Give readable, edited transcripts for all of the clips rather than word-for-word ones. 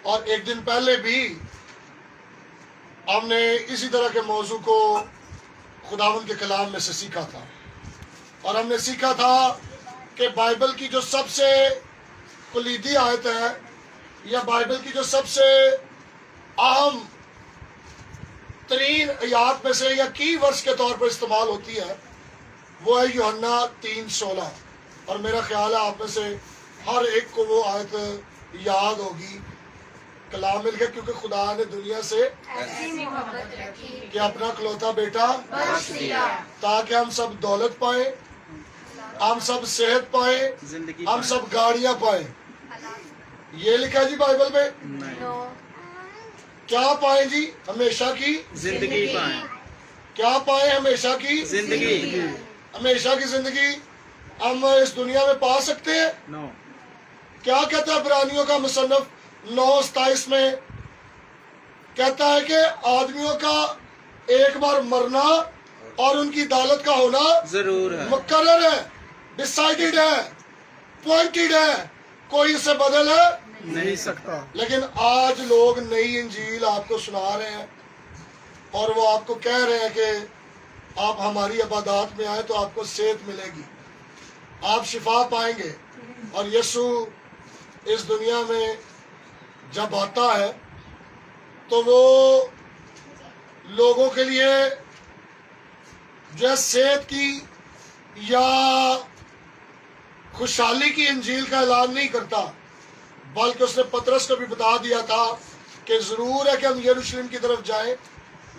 اور ایک دن پہلے بھی ہم نے اسی طرح کے موضوع کو خداوند کے کلام میں سے سیکھا تھا، اور ہم نے سیکھا تھا کہ بائبل کی جو سب سے کلیدی آیت ہے، یا بائبل کی جو سب سے اہم ترین آیات میں سے یا کی ورس کے طور پر استعمال ہوتی ہے، وہ ہے یوحنا 3:16، اور میرا خیال ہے آپ میں سے ہر ایک کو وہ آیت یاد ہوگی۔ کلام مل گیا، کیونکہ خدا نے دنیا سے ایسی محبت رکھی کہ اپنا اکلوتا بیٹا بخش دیا تاکہ ہم سب دولت پائیں، ہم سب صحت پائیں، زندگی ہم سب گاڑیاں پائیں۔ یہ لکھا ہے جی بائبل میں، نو کیا پائیں جی؟ ہمیشہ کی زندگی پائیں، کیا پائیں؟ ہمیشہ کی زندگی ہمیشہ کی زندگی ہم اس دنیا میں پا سکتے ہیں؟ نو کیا کہتا ہے عبرانیوں کا مصنف 9:27 میں؟ کہتا ہے کہ آدمیوں کا ایک بار مرنا اور ان کی عدالت کا ہونا ضرور ہے، مقرر ہے، ڈیسائیڈڈ ہے، پوائنٹڈ ہے، کوئی اسے بدل نہیں سکتا۔ لیکن آج لوگ نئی انجیل آپ کو سنا رہے ہیں، اور وہ آپ کو کہہ رہے ہیں کہ آپ ہماری عبادات میں آئیں تو آپ کو صحت ملے گی، آپ شفا پائیں گے۔ اور یسوع اس دنیا میں جب آتا ہے تو وہ لوگوں کے لیے جو ہے صحت کی یا خوشحالی کی انجیل کا اعلان نہیں کرتا، بلکہ اس نے پطرس کو بھی بتا دیا تھا کہ ضرور ہے کہ ہم یروشلم کی طرف جائیں،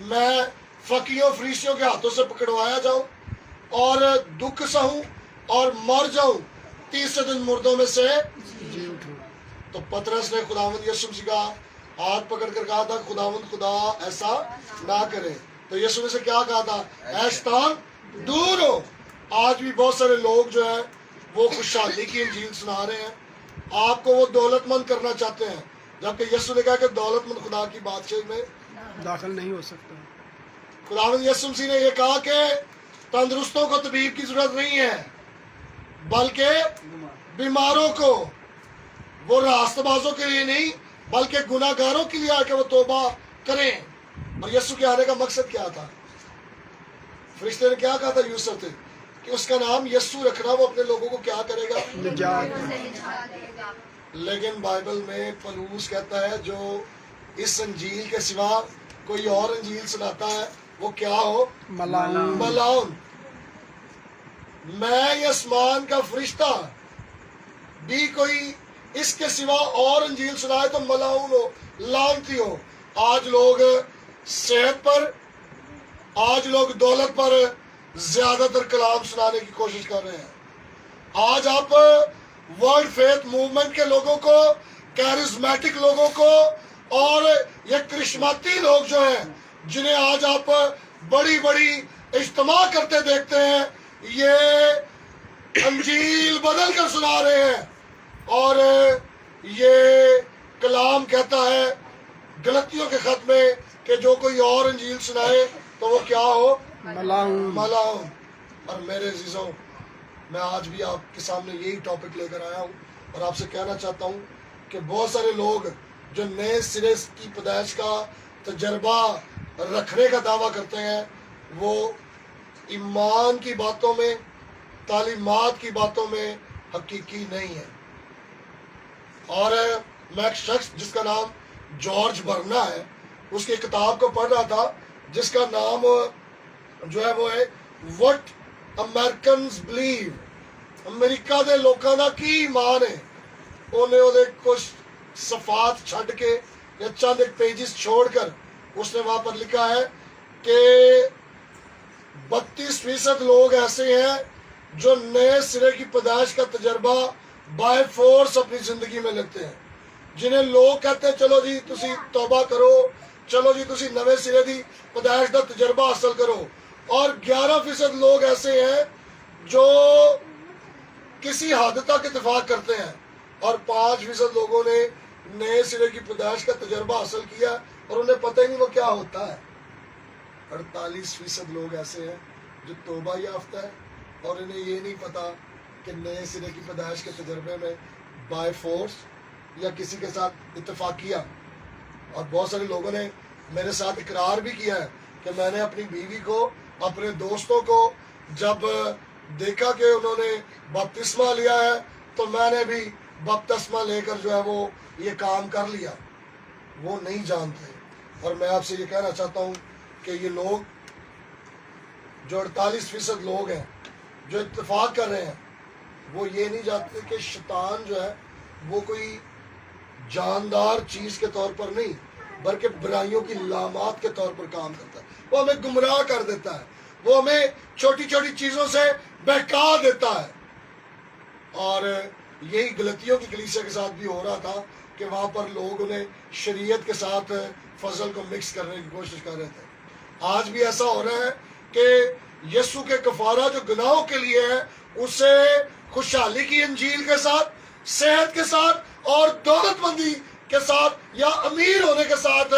میں فقیوں فریسیوں کے ہاتھوں سے پکڑوایا جاؤں اور دکھ سہوں اور مر جاؤں، تیسرے دن مردوں میں سے جی اٹھو، تو پطرس نے خداوند یسوع مسیح کا ہاتھ پکڑ کر کہا تھا، خداوند خدا ایسا نہ کرے۔ تو یسوع نے سے کیا کہا تھا؟ اے شیطان دور ہو۔ آج بھی بہت سارے لوگ جو ہیں وہ خوشحالی کی انجیل سنا رہے ہیں، آپ کو وہ دولت مند کرنا چاہتے ہیں، جبکہ یسوع نے کہا کہ دولت مند خدا کی بادشاہی میں داخل نہیں ہو سکتا۔ خداوند یسوع مسیح نے یہ کہا کہ تندرستوں کو طبیب کی ضرورت نہیں ہے، بلکہ بیماروں کو، وہ راست بازوں کے لیے نہیں بلکہ گناہ گاروں کے لیے آ کے وہ توبہ کریں۔ اور یسوع کے آنے کا مقصد کیا تھا؟ فرشتے نے کیا کہا تھا یوسف سے کہ اس کا نام یسوع رکھنا، وہ اپنے لوگوں کو کیا کرے گا؟ لیکن بائبل میں پولس کہتا ہے جو اس انجیل کے سوا کوئی اور انجیل سناتا ہے وہ کیا ہو؟ ملعون۔ میں یہ آسمان کا فرشتہ بھی کوئی اس کے سوا اور انجیل سنائے تو ملعون ہو، لعنتی ہو۔ آج لوگ صحت پر، آج لوگ دولت پر زیادہ تر کلام سنانے کی کوشش کر رہے ہیں۔ آج آپ ورلڈ فیتھ موومنٹ کے لوگوں کو، کیرزمیٹک لوگوں کو، اور یہ کرشماتی لوگ جو ہیں جنہیں آج آپ بڑی بڑی اجتماع کرتے دیکھتے ہیں، یہ انجیل بدل کر سنا رہے ہیں، اور یہ کلام کہتا ہے غلطیوں کے خط میں کہ جو کوئی اور انجیل سنائے تو وہ کیا ہو؟ ملعون۔ اور میرے عزیزوں، میں آج بھی آپ کے سامنے یہی ٹاپک لے کر آیا ہوں، اور آپ سے کہنا چاہتا ہوں کہ بہت سارے لوگ جو نئے سرے کی پیدائش کا تجربہ رکھنے کا دعویٰ کرتے ہیں، وہ ایمان کی باتوں میں، تعلیمات کی باتوں میں حقیقی نہیں ہے۔ اور میں ایک شخص جس کا نام جارج برنا ہے، اس کی کتاب کو پڑھ رہا تھا جس کا نام جو ہے وہ ہے وٹ امریکنز بلیو، امریکہ دے لوکاں دا کی ایمان ہے۔ انہیں کچھ صفحات چھڈ کے یا چند ایک پیجز چھوڑ کر اس نے وہاں پر لکھا ہے کہ 32% لوگ ایسے ہیں جو نئے سرے کی پیدائش کا تجربہ بائی فورس اپنی زندگی میں لیتے ہیں، جنہیں لوگ کہتے ہیں چلو جی تسی توبہ کرو، چلو جی تسی نوے سرے دی پیدائش کا تجربہ حاصل کرو۔ اور 11% لوگ ایسے ہیں جو کسی حد تک اتفاق کرتے ہیں، اور 5% لوگوں نے نئے سرے کی پیدائش کا تجربہ حاصل کیا اور انہیں پتہ ہی نہیں وہ کیا ہوتا ہے۔ 48% لوگ ایسے ہیں جو توبہ یافتہ ہے اور انہیں یہ نہیں پتا کہ نئے سرے کی پیدائش کے تجربے میں بائی فورس یا کسی کے ساتھ اتفاق کیا. اور بہت سارے لوگوں نے میرے ساتھ اقرار بھی کیا ہے کہ میں نے اپنی بیوی کو، اپنے دوستوں کو جب دیکھا کہ انہوں نے بپتسمہ لیا ہے تو میں نے بھی بپتسمہ لے کر جو ہے وہ یہ کام کر لیا. وہ نہیں جانتے. اور میں آپ سے یہ کہنا چاہتا ہوں کہ یہ لوگ جو 48% لوگ ہیں جو اتفاق کر رہے ہیں، وہ یہ نہیں جانتے کہ شیطان جو ہے وہ کوئی جاندار چیز کے طور پر نہیں بلکہ برائیوں کی علامات کے طور پر کام کرتا ہے. وہ ہمیں گمراہ کر دیتا ہے، وہ ہمیں چھوٹی چھوٹی چیزوں سے بہکا دیتا ہے. اور یہی غلطیوں کی کلیسیا کے ساتھ بھی ہو رہا تھا کہ وہاں پر لوگ انہیں شریعت کے ساتھ فضل کو مکس کرنے کی کوشش کر رہے تھے. آج بھی ایسا ہو رہا ہے کہ یسوع کے کفارہ جو گناہوں کے لیے ہے اسے خوشحالی کی انجیل کے ساتھ، صحت کے ساتھ اور دولت مندی کے ساتھ یا امیر ہونے کے ساتھ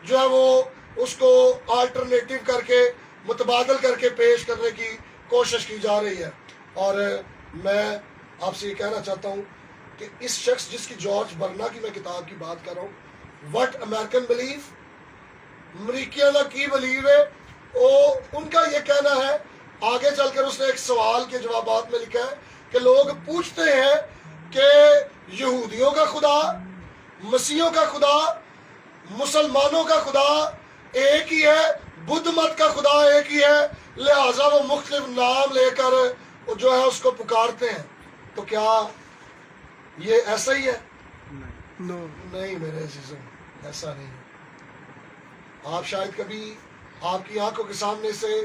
جو ہے وہ اس کو آلٹرنیٹو کر کے، متبادل کر کے پیش کرنے کی کوشش کی جا رہی ہے. اور میں آپ سے یہ کہنا چاہتا ہوں کہ اس شخص جس کی جارج برنا کی میں کتاب کی بات کر رہا ہوں، وٹ امریکن بلیو، امریکیوں کا کی بلیو ہے، ان کا یہ کہنا ہے. آگے چل کر اس نے ایک سوال کے جوابات میں لکھا ہے کہ لوگ پوچھتے ہیں کہ یہودیوں کا خدا، مسیحیوں کا خدا، مسلمانوں کا خدا ایک ہی ہے، بدھ مت کا خدا ایک ہی ہے، لہٰذا وہ مختلف نام لے کر جو ہے اس کو پکارتے ہیں. تو کیا یہ ایسا ہی ہے؟ نو. نہیں میرے عزیزوں، ایسا نہیں ہے. آپ شاید کبھی آپ کی آنکھوں کے سامنے سے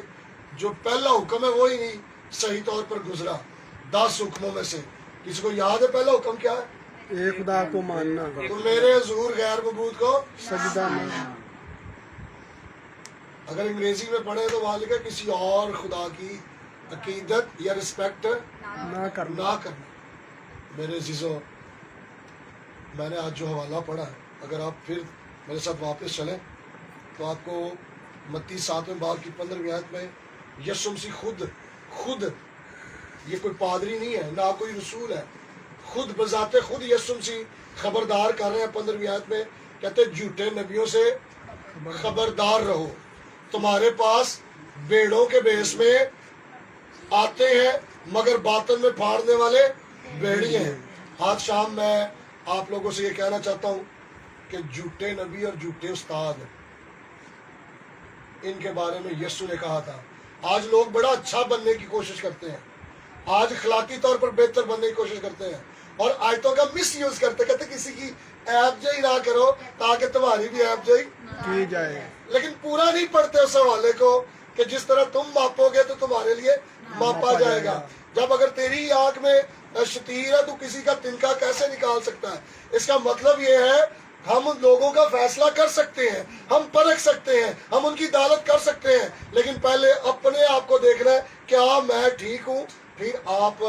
جو پہلا حکم ہے وہی نہیں صحیح طور پر گزرا. 10 حکموں میں سے کسی کو یاد ہے پہلا حکم کیا ہے؟ ایک خدا کو ماننا، تو میرے حضور غیر معبود کو سجدہ نہ. اگر انگریزی میں پڑھے تو وہاں لکھا کسی اور خدا کی عقیدت یا رسپیکٹ نہ کرنا. نہ کرنا. میرے عزیزوں، میں نے آج جو حوالہ پڑھا ہے، اگر آپ پھر میرے ساتھ واپس چلیں تو آپ کو متی 7ویں باب کی 15ویں آیت میں یسوع مسیح خود یہ کوئی پادری نہیں ہے، نہ کوئی رسول ہے، خود بذات خود یسوع مسیح خبردار کر رہے ہیں. 15ویں آیت میں کہتے ہیں جھوٹے نبیوں سے خبردار رہو، تمہارے پاس بیڑوں کے بیس میں آتے ہیں مگر باطن میں پھاڑنے والے بیڑی ہیں. آج شام میں آپ لوگوں سے یہ کہنا چاہتا ہوں کہ جھوٹے نبی اور جھوٹے استاد، ان کے بارے میں یسوع نے کہا تھا. آج لوگ بڑا اچھا بننے کی کوشش کرتے ہیں، آج اخلاقی طور پر بہتر بننے کی کوشش کرتے ہیں اور آیتوں کا مس یوز کرتے، کہتے کسی کی ایپ جائی نہ کرو تاکہ تمہاری بھی ایپ جائی کی جائے. لیکن پورا نہیں پڑھتے اس حوالے کو کہ جس طرح تم ماپو گے تو تمہارے لیے ماپا جائے گا. جب اگر تیری آنکھ میں شتیر ہے تو کسی کا تنکا کیسے نکال سکتا ہے؟ اس کا مطلب یہ ہے ہم ان لوگوں کا فیصلہ کر سکتے ہیں، ہم پرکھ سکتے ہیں، ہم ان کی عدالت کر سکتے ہیں، لیکن پہلے اپنے آپ کو دیکھنا ہے کیا میں ٹھیک ہوں، پھر آپ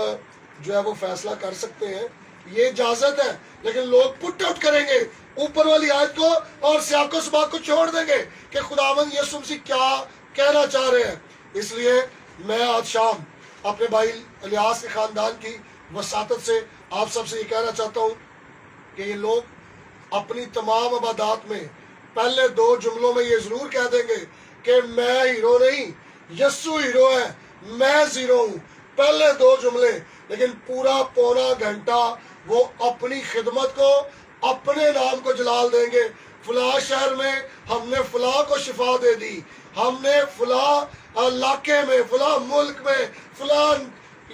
جو ہے وہ فیصلہ کر سکتے ہیں. یہ اجازت ہے. لیکن لوگ پٹ آؤٹ کریں گے اوپر والی آیت کو اور سیاق و سباق کو چھوڑ دیں گے کہ خداوند یسوع مسیح کیا کہنا چاہ رہے ہیں. اس لیے میں آج شام اپنے بھائی الیاس کے خاندان کی وساطت سے آپ سب سے یہ کہنا چاہتا ہوں کہ یہ لوگ اپنی تمام عبادات میں پہلے 2 جملوں میں یہ ضرور کہہ دیں گے کہ میں ہیرو نہیں، یسوع ہیرو ہے، میں زیرو ہوں. پہلے 2 جملے، لیکن پورا پونا گھنٹہ وہ اپنی خدمت کو، اپنے نام کو جلال دیں گے. فلاں شہر میں ہم نے فلاں کو شفا دے دی، ہم نے فلاں علاقے میں، فلاں ملک میں، فلاں،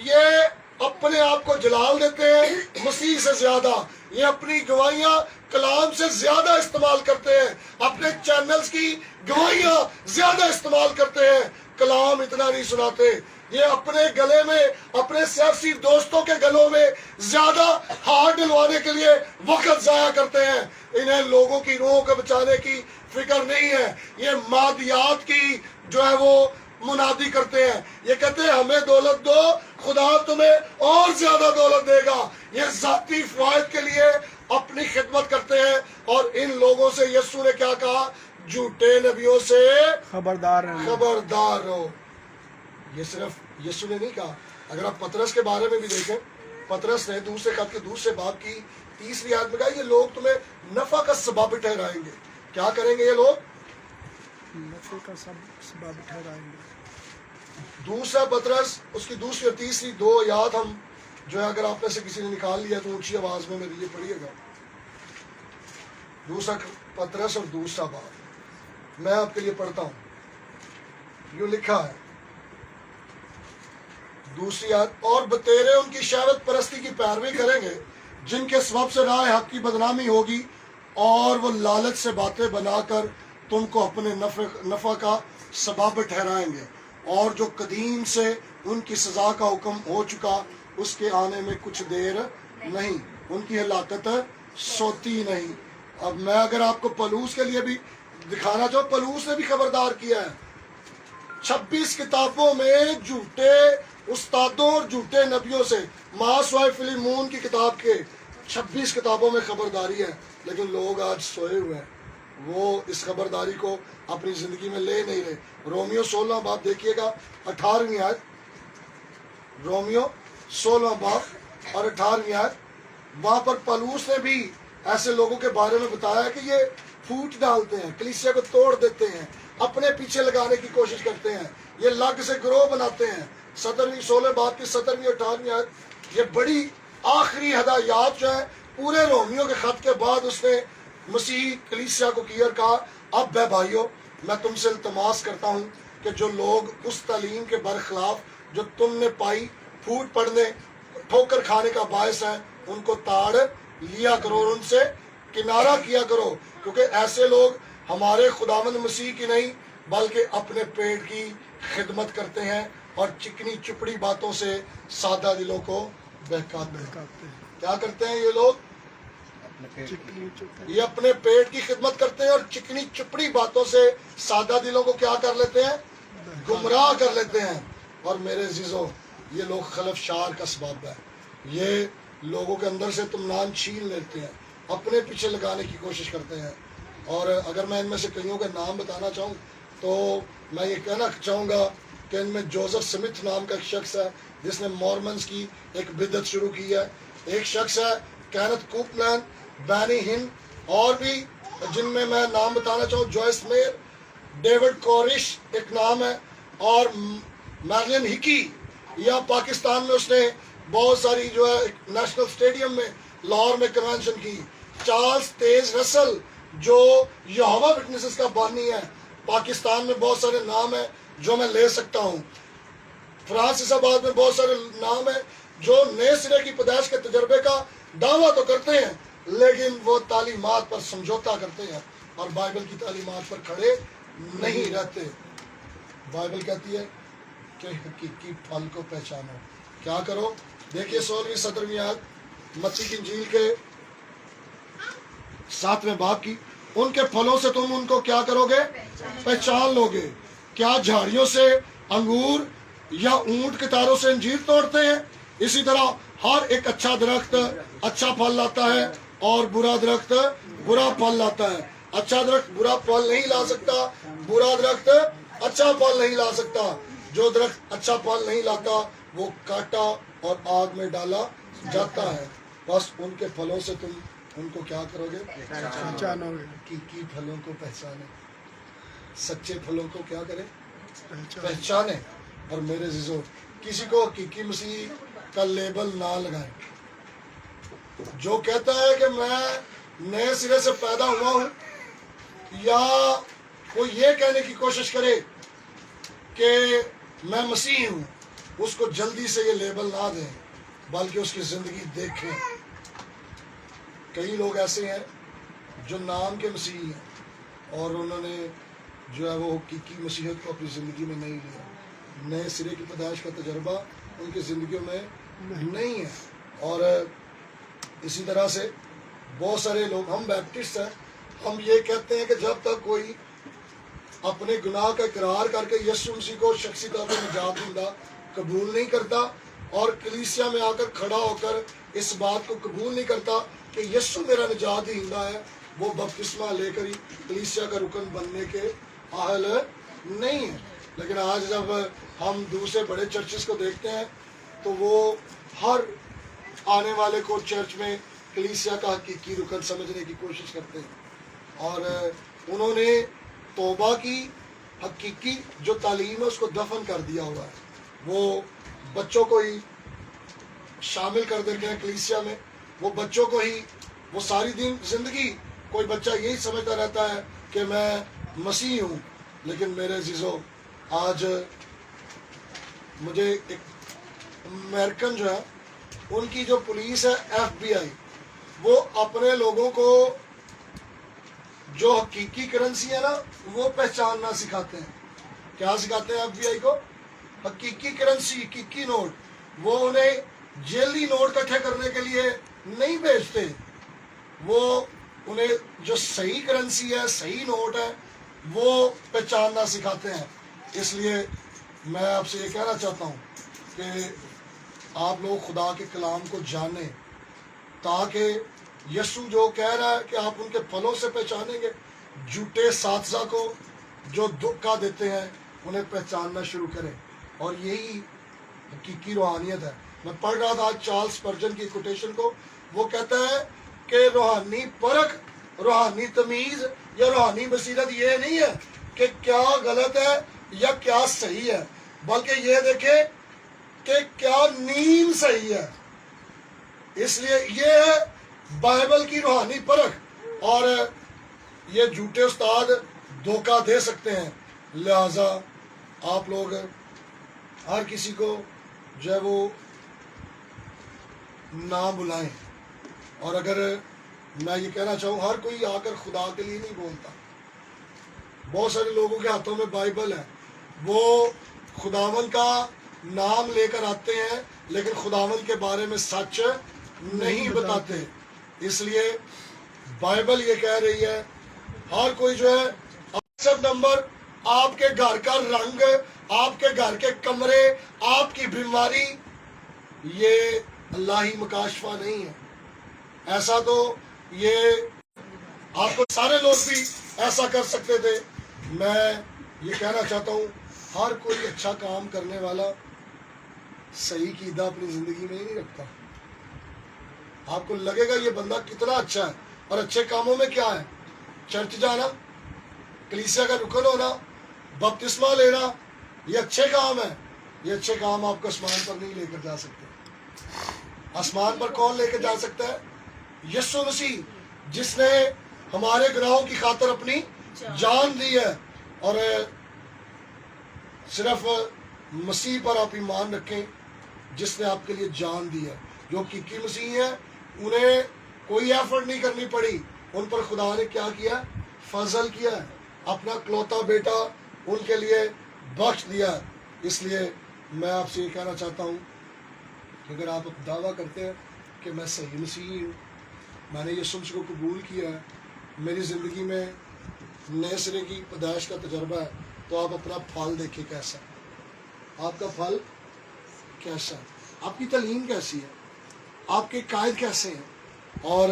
یہ اپنے آپ کو جلال دیتے ہیں مسیح سے زیادہ. یہ اپنی گواہیاں کلام سے زیادہ استعمال کرتے ہیں، اپنے چینلز کی گواہیاں زیادہ استعمال کرتے ہیں، کلام اتنا نہیں سناتے. یہ اپنے گلے میں، اپنے سیاسی دوستوں کے گلوں میں زیادہ ہار ڈلوانے کے لیے وقت ضائع کرتے ہیں. انہیں لوگوں کی روحوں کو بچانے کی فکر نہیں ہے. یہ مادیات کی جو ہے وہ منادی کرتے ہیں. یہ کہتے ہیں ہمیں دولت دو، خدا تمہیں اور زیادہ دولت دے گا. یہ ذاتی فوائد کے لیے اپنی خدمت کرتے ہیں. اور ان لوگوں سے یسوع نے کیا کہا؟ جھوٹے نبیوں سے خبردار رہنا. خبردار رہو. یہ صرف یسوع نے نہیں کہا. اگر آپ پطرس کے بارے میں بھی دیکھیں، پطرس نے دوسرے خط کے دوسرے باب کی تیسری آیت میں کہا یہ لوگ تمہیں نفع کا سبب ٹھہرائیں گے. کیا کریں گے یہ لوگ؟ نفع کا سبب ٹھہرائیں گے. دوسرا پطرس اس کی دوسری اور تیسری دو آیات ہم جو ہے اگر آپ میں سے کسی نے نکال لیا تو اونچی آواز میں میرے لیے پڑھیے گا. دوسرا پطرس اور دوسرا باب میں آپ کے لیے پڑھتا ہوں. یوں لکھا ہے دوسری آیت, اور بتیرے ان کی شہوت پرستی کی پیروی کریں گے جن کے سبب سے راہ حق کی بدنامی ہوگی, اور وہ لالچ سے باتیں بنا کر تم کو اپنے نفع کا سبب ٹھہرائیں گے, اور جو قدیم سے ان کی سزا کا حکم ہو چکا اس کے آنے میں کچھ دیر نہیں, ان کی ہلاکت سوتی نہیں. اب میں اگر آپ کو پلوس کے لیے بھی دکھانا چاہوں, پلوس نے بھی خبردار کیا ہے 26 کتابوں میں جھوٹے استادوں اور جھوٹے نبیوں سے, ماسوائے فلیمون کی کتاب کے 26 کتابوں میں خبرداری ہے, لیکن لوگ آج سوئے ہوئے ہیں, وہ اس خبرداری کو اپنی زندگی میں لے نہیں رہے. رومیو 16 باب دیکھیے گا 18ویں آیت, رومیو 16 باب اور 18ویں آیت, وہاں پر پلوس نے بھی ایسے لوگوں کے بارے میں بتایا کہ یہ پھوٹ ڈالتے ہیں, کلیسیا کو توڑ دیتے ہیں, اپنے پیچھے لگانے کی کوشش کرتے ہیں, یہ لگ سے گروہ بناتے ہیں. 16 باب کی 17ویں اور 18ویں آیت, یہ بڑی آخری ہدایات جو ہے پورے رومیو کے خط کے بعد اس نے مسیح کلیسیا کو کیا اور کہا اب اے بھائیو میں تم سے التماس کرتا ہوں کہ جو لوگ اس تعلیم کے برخلاف جو تم نے پائی پھوٹ پڑنے ٹھوکر کھانے کا باعث ہے ان کو تاڑ لیا کرو اور ان سے کنارہ کیا کرو, کیونکہ ایسے لوگ ہمارے خداوند مسیح کی نہیں بلکہ اپنے پیٹ کی خدمت کرتے ہیں اور چکنی چپڑی باتوں سے سادہ دلوں کو بہکاتے ہیں. کیا کرتے ہیں یہ لوگ؟ یہ اپنے پیٹ کی خدمت کرتے ہیں اور چکنی چپڑی باتوں سے سادہ دلوں کو کیا کر لیتے ہیں؟ گمراہ کر لیتے ہیں. اور میرے عزیزوں یہ لوگ خلف شار کا سبب ہے, یہ لوگوں کے اندر سے اطمینان چھین لیتے ہیں, اپنے پیچھے لگانے کی کوشش کرتے ہیں. اور اگر میں ان میں سے کئیوں کا نام بتانا چاہوں تو میں یہ کہنا چاہوں گا کہ ان میں جوزف سمتھ نام کا ایک شخص ہے جس نے مورمنز کی ایک بدعت شروع کی ہے. ایک شخص ہے کینتھ کوپلین, بینی ہن, اور بھی جن میں نام بتانا چاہوں جوائس میر, ڈیوڈ کورش ایک نام ہے, اور میرلن ہکی, یا پاکستان میں اس نے بہت ساری جو ہے نیشنل اسٹیڈیم میں لاہور میں کنونشن کی. چارلز تیز رسل جو یہوہ وٹنسز کا بانی ہے, پاکستان میں بہت سارے نام ہیں جو میں لے سکتا ہوں. فرانسس آباد میں بہت سارے نام ہیں جو نئے سرے کی پیدائش کے تجربے کا دعویٰ تو کرتے ہیں لیکن وہ تعلیمات پر سمجھوتا کرتے ہیں اور بائبل کی تعلیمات پر کھڑے نہیں رہتے. بائبل کہتی ہے کہ حقیقی پھل کو پہچانو. کیا کرو؟ دیکھیے 16ویں-17ویں آیت متی کی انجیل کے 7ویں باب کی, ان کے پھلوں سے تم ان کو کیا کرو گے؟ پہچان لو گے. کیا جھاڑیوں سے انگور یا اونٹ کے تاروں سے انجیر توڑتے ہیں؟ اسی طرح ہر ایک اچھا درخت اچھا پھل لاتا ہے اور برا درخت برا پھل لاتا ہے. اچھا درخت برا پھل نہیں لا سکتا, برا درخت اچھا پھل نہیں لا سکتا. جو درخت اچھا پھل نہیں لاتا وہ کاٹا اور آگ میں ڈالا جاتا ہے. بس ان کے پھلوں سے تم ان کو کیا کرو گے؟ پہچانو گے. حقیقی پھلوں کو پہچانے, سچے پھلوں کو کیا کریں؟ پہچانے. اور میرے عزیزوں کسی کو حقیقی مسیح کا لیبل نہ لگائیں. جو کہتا ہے کہ میں نئے سرے سے پیدا ہوا ہوں, یا وہ یہ کہنے کی کوشش کرے کہ میں مسیح ہوں, اس کو جلدی سے یہ لیبل نہ دیں بلکہ اس کی زندگی دیکھیں. کئی لوگ ایسے ہیں جو نام کے مسیحی ہیں اور انہوں نے جو ہے وہ حقیقی مسیحیت کو اپنی زندگی میں نہیں لیا. نئے سرے کی پیدائش کا تجربہ ان کی زندگیوں میں نہیں ہے. اور اسی طرح سے بہت سارے لوگ, ہم بیپٹسٹ ہیں, ہم یہ کہتے ہیں کہ جب تک کوئی اپنے گناہ کا اقرار کر کے یسوع مسیح کو شخصی طور پر نجات دہندہ قبول نہیں کرتا اور کلیسیا میں آ کر کھڑا ہو کر اس بات کو قبول نہیں کرتا کہ یسوع میرا نجات دہندہ ہے, وہ بپتسمہ لے کر ہی کلیسیا کا رکن بننے کے اہل نہیں ہے. لیکن آج جب ہم دوسرے بڑے چرچز کو دیکھتے ہیں تو وہ ہر آنے والے کو چرچ میں کلیسیا کا حقیقی رکن سمجھنے کی کوشش کرتے ہیں، اور انہوں نے توبہ کی حقیقی جو تعلیم ہے اس کو دفن کر دیا ہوا ہے۔ وہ بچوں کو ہی شامل کر دیتے ہیں کلیسیا میں، وہ بچوں کو ہی، وہ ساری دن زندگی کوئی بچہ یہی سمجھتا رہتا ہے کہ میں مسیح ہوں۔ لیکن میرے عزیزو، آج مجھے ایک امریکن جو ہے ان کی جو پولیس ہے FBI، وہ اپنے لوگوں کو جو حقیقی کرنسی ہے نا وہ پہچاننا سکھاتے ہیں۔ کیا سکھاتے ہیں FBI کو؟ حقیقی کرنسی، حقیقی نوٹ۔ وہ انہیں جیلی نوٹ اکٹھے کرنے کے لیے نہیں بھیجتے، وہ انہیں جو صحیح کرنسی ہے، صحیح نوٹ ہے، وہ پہچاننا سکھاتے ہیں۔ اس لیے میں آپ سے یہ کہنا چاہتا ہوں کہ آپ لوگ خدا کے کلام کو جانیں، تاکہ یسوع جو کہہ رہا ہے کہ آپ ان کے پھلوں سے پہچانیں گے، جھوٹے اساتذہ کو جو دھوکہ دیتے ہیں انہیں پہچاننا شروع کریں، اور یہی حقیقی روحانیت ہے۔ میں پڑھ رہا تھا آج چارلس اسپرجن کی کوٹیشن کو، وہ کہتا ہے کہ روحانی پرکھ، روحانی تمیز یا روحانی بصیرت یہ نہیں ہے کہ کیا غلط ہے یا کیا صحیح ہے، بلکہ یہ دیکھیں کہ کیا نیم صحیح ہے۔ اس لیے یہ ہے بائبل کی روحانی پرکھ، اور یہ جھوٹے استاد دھوکہ دے سکتے ہیں۔ لہذا آپ لوگ ہر کسی کو جو ہے وہ نہ بلائیں، اور اگر میں یہ کہنا چاہوں، ہر کوئی آ کر خدا کے لیے نہیں بولتا۔ بہت سارے لوگوں کے ہاتھوں میں بائبل ہے، وہ خداوند کا نام لے کر آتے ہیں لیکن خداوند کے بارے میں سچ نہیں بتاتے۔ اس لیے بائبل یہ کہہ رہی ہے ہر کوئی جو ہے، واٹسپ نمبر، آپ کے گھر کا رنگ، آپ کے گھر کے کمرے، آپ کی بیماری، یہ اللہ ہی مکاشفہ نہیں ہے۔ ایسا تو یہ آپ کو سارے لوگ بھی ایسا کر سکتے تھے۔ میں یہ کہنا چاہتا ہوں، ہر کوئی اچھا کام کرنے والا صحیح قیدہ اپنی زندگی میں ہی نہیں رکھتا۔ آپ کو لگے گا یہ بندہ کتنا اچھا ہے، اور اچھے کاموں میں کیا ہے؟ چرچ جانا، کلیسیا کا رکن ہونا، بپتسمہ لینا، یہ اچھے کام ہیں۔ یہ اچھے کام آپ کو آسمان پر نہیں لے کر جا سکتے۔ آسمان پر کون لے کے جا سکتا ہے؟ یسوع مسیح، جس نے ہمارے گناہوں کی خاطر اپنی جان دی ہے۔ اور صرف مسیح پر آپ ایمان رکھیں جس نے آپ کے لیے جان دی ہے۔ جو حقیقی مسیح ہیں انہیں کوئی ایفرٹ نہیں کرنی پڑی، ان پر خدا نے کیا کیا؟ فضل کیا ہے، اپنا اکلوتا بیٹا ان کے لیے بخش دیا ہے۔ اس لیے میں آپ سے یہ کہنا چاہتا ہوں کہ اگر آپ دعویٰ کرتے ہیں کہ میں صحیح مسیحی ہوں، میں نے یسوع مسیح کو قبول کیا ہے، میری زندگی میں نئے سرے کی پیدائش کا تجربہ ہے، تو آپ اپنا پھل دیکھیں کیسا ہے، آپ کا پھل کیسا ہے، آپ کی تعلیم کیسی ہے، آپ کے قائد کیسے ہیں۔ اور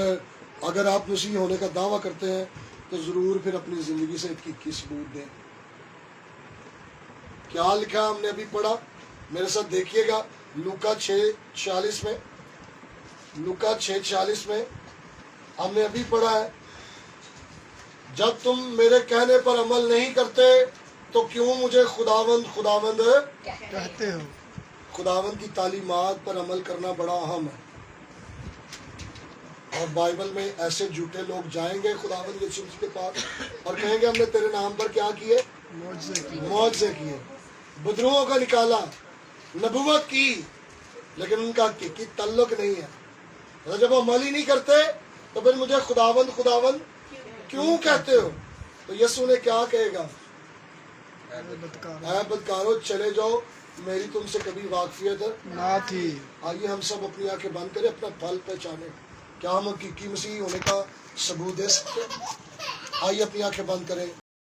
اگر آپ مسیح ہونے کا دعویٰ کرتے ہیں تو ضرور پھر اپنی زندگی سے حقیقی ثبوت دیں۔ کیا لکھا ہم نے ابھی پڑھا، میرے ساتھ دیکھیے گا، لوکا 6:46 میں، لوکا 6:46 میں ہم نے ابھی پڑھا ہے، جب تم میرے کہنے پر عمل نہیں کرتے تو کیوں مجھے خداوند خداوند کہتے ہو؟ خداوند کی تعلیمات پر عمل کرنا بڑا اہم ہے۔ اور بائبل میں ایسے جھوٹے لوگ جائیں گے خداوند یسوع مسیح کے پاس اور کہیں گے ہم نے تیرے نام پر کیا کیے؟ معجزے کیے، بدروؤں کا نکالا، نبوت کی، لیکن ان کا حقیقی تعلق نہیں ہے۔ جب وہ عمل ہی نہیں کرتے تو پھر مجھے خداوند خداوند کیوں کہتے ہو؟ تو یسوع نے کیا کہے گا؟ اے بدکارو چلے جاؤ، میری تم سے کبھی واقفیت نہ تھی۔ آئیے ہم سب اپنی آنکھیں بند کریں، اپنا پھل پہچانیں۔ کیا ہم حقیقی مسیح ہونے کا ثبوت دے سکتے ہیں؟ آئیے اپنی آنکھیں بند کریں۔